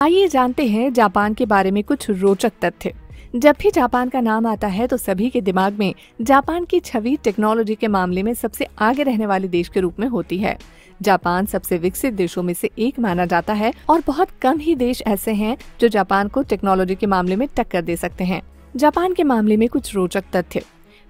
आइए जानते हैं जापान के बारे में कुछ रोचक तथ्य। जब भी जापान का नाम आता है तो सभी के दिमाग में जापान की छवि टेक्नोलॉजी के मामले में सबसे आगे रहने वाले देश के रूप में होती है। जापान सबसे विकसित देशों में से एक माना जाता है और बहुत कम ही देश ऐसे हैं जो जापान को टेक्नोलॉजी के मामले में टक्कर दे सकते हैं। जापान के मामले में कुछ रोचक तथ्य।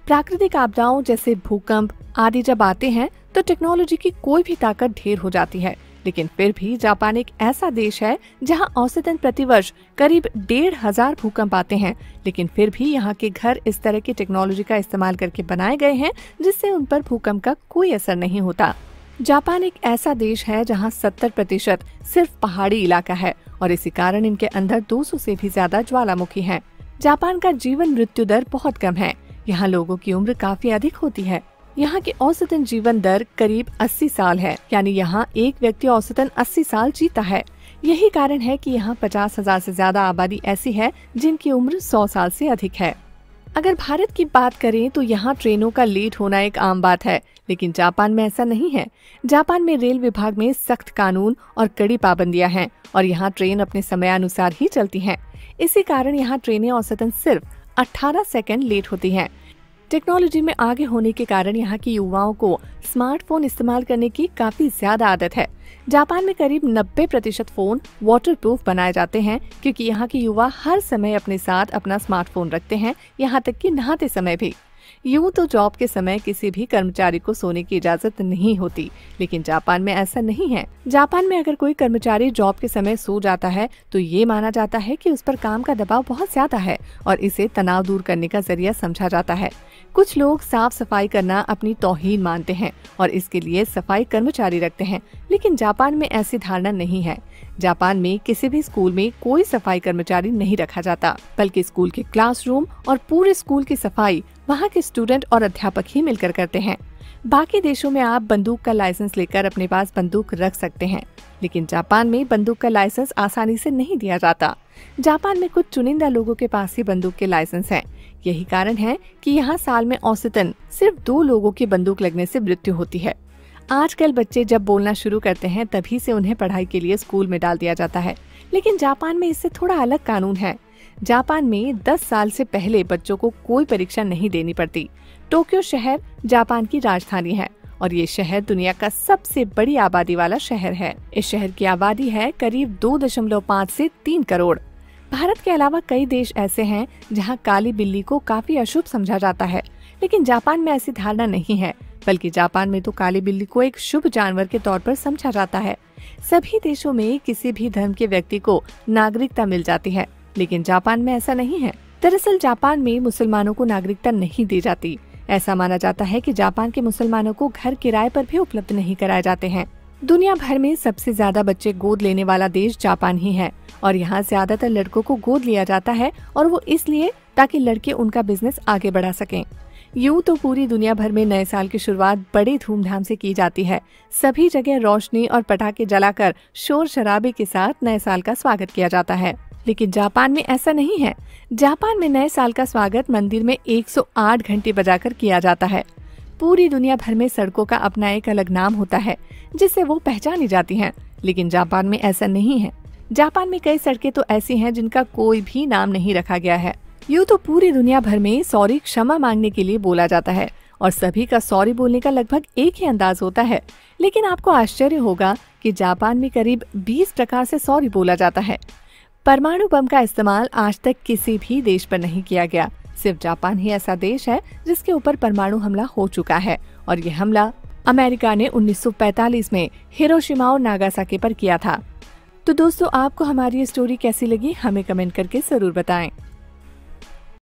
प्राकृतिक आपदाओं जैसे भूकंप आदि जब आते हैं तो टेक्नोलॉजी की कोई भी ताकत ढेर हो जाती है, लेकिन फिर भी जापान एक ऐसा देश है जहां औसतन प्रतिवर्ष करीब 1,500 भूकंप आते हैं, लेकिन फिर भी यहां के घर इस तरह की टेक्नोलॉजी का इस्तेमाल करके बनाए गए हैं जिससे उन पर भूकंप का कोई असर नहीं होता। जापान एक ऐसा देश है जहां 70% सिर्फ पहाड़ी इलाका है और इसी कारण इनके अंदर 200 से भी ज्यादा ज्वालामुखी हैं। जापान का जीवन मृत्यु दर बहुत कम है। यहाँ लोगों की उम्र काफी अधिक होती है। यहाँ की औसतन जीवन दर करीब 80 साल है, यानी यहाँ एक व्यक्ति औसतन 80 साल जीता है। यही कारण है कि यहाँ 50,000 से ज्यादा आबादी ऐसी है जिनकी उम्र 100 साल से अधिक है। अगर भारत की बात करें तो यहाँ ट्रेनों का लेट होना एक आम बात है, लेकिन जापान में ऐसा नहीं है। जापान में रेल विभाग में सख्त कानून और कड़ी पाबंदियां हैं और यहाँ ट्रेन अपने समयानुसार ही चलती हैं। इसी कारण यहाँ ट्रेनें औसतन सिर्फ 18 सेकंड लेट होती हैं। टेक्नोलॉजी में आगे होने के कारण यहाँ के युवाओं को स्मार्टफोन इस्तेमाल करने की काफी ज्यादा आदत है। जापान में करीब 90% फोन वाटरप्रूफ बनाए जाते हैं क्योंकि यहाँ के युवा हर समय अपने साथ अपना स्मार्टफोन रखते हैं, यहाँ तक कि नहाते समय भी। यूं तो जॉब के समय किसी भी कर्मचारी को सोने की इजाजत नहीं होती, लेकिन जापान में ऐसा नहीं है। जापान में अगर कोई कर्मचारी जॉब के समय सो जाता है तो ये माना जाता है कि उस पर काम का दबाव बहुत ज्यादा है और इसे तनाव दूर करने का जरिया समझा जाता है। कुछ लोग साफ सफाई करना अपनी तौहीन मानते हैं और इसके लिए सफाई कर्मचारी रखते हैं, लेकिन जापान में ऐसी धारणा नहीं है। जापान में किसी भी स्कूल में कोई सफाई कर्मचारी नहीं रखा जाता, बल्कि स्कूल के क्लासरूम और पूरे स्कूल की सफाई वहाँ के स्टूडेंट और अध्यापक ही मिलकर करते हैं। बाकी देशों में आप बंदूक का लाइसेंस लेकर अपने पास बंदूक रख सकते हैं, लेकिन जापान में बंदूक का लाइसेंस आसानी से नहीं दिया जाता। जापान में कुछ चुनिंदा लोगों के पास ही बंदूक के लाइसेंस हैं। यही कारण है कि यहाँ साल में औसतन सिर्फ 2 लोगों की बंदूक लगने से मृत्यु होती है। आजकल बच्चे जब बोलना शुरू करते हैं तभी से उन्हें पढ़ाई के लिए स्कूल में डाल दिया जाता है, लेकिन जापान में इससे थोड़ा अलग कानून है। जापान में 10 साल से पहले बच्चों को कोई परीक्षा नहीं देनी पड़ती। टोक्यो शहर जापान की राजधानी है और ये शहर दुनिया का सबसे बड़ी आबादी वाला शहर है। इस शहर की आबादी है करीब 2.5 से 3 करोड़। भारत के अलावा कई देश ऐसे हैं जहाँ काली बिल्ली को काफी अशुभ समझा जाता है, लेकिन जापान में ऐसी धारणा नहीं है, बल्कि जापान में तो काली बिल्ली को एक शुभ जानवर के तौर पर समझा जाता है। सभी देशों में किसी भी धर्म के व्यक्ति को नागरिकता मिल जाती है, लेकिन जापान में ऐसा नहीं है। दरअसल जापान में मुसलमानों को नागरिकता नहीं दी जाती। ऐसा माना जाता है कि जापान के मुसलमानों को घर किराए पर भी उपलब्ध नहीं कराए जाते हैं। दुनिया भर में सबसे ज्यादा बच्चे गोद लेने वाला देश जापान ही है और यहाँ ज्यादातर लड़कों को गोद लिया जाता है, और वो इसलिए ताकि लड़के उनका बिजनेस आगे बढ़ा सकें। यूं तो पूरी दुनिया भर में नए साल की शुरुआत बड़े धूमधाम से की जाती है। सभी जगह रोशनी और पटाखे जलाकर शोर शराबे के साथ नए साल का स्वागत किया जाता है, लेकिन जापान में ऐसा नहीं है। जापान में नए साल का स्वागत मंदिर में 108 घंटे बजाकर किया जाता है। पूरी दुनिया भर में सड़कों का अपना एक अलग नाम होता है जिससे वो पहचानी जाती हैं, लेकिन जापान में ऐसा नहीं है। जापान में कई सड़कें तो ऐसी हैं जिनका कोई भी नाम नहीं रखा गया है। यूँ तो पूरी दुनिया भर में सॉरी क्षमा मांगने के लिए बोला जाता है और सभी का सॉरी बोलने का लगभग एक ही अंदाज होता है, लेकिन आपको आश्चर्य होगा कि जापान में करीब 20 प्रकार से सॉरी बोला जाता है। परमाणु बम का इस्तेमाल आज तक किसी भी देश पर नहीं किया गया। सिर्फ जापान ही ऐसा देश है जिसके ऊपर परमाणु हमला हो चुका है, और ये हमला अमेरिका ने 1945 में हिरोशिमा और नागासाकी पर किया था। तो दोस्तों, आपको हमारी ये स्टोरी कैसी लगी हमें कमेंट करके जरूर बताएं।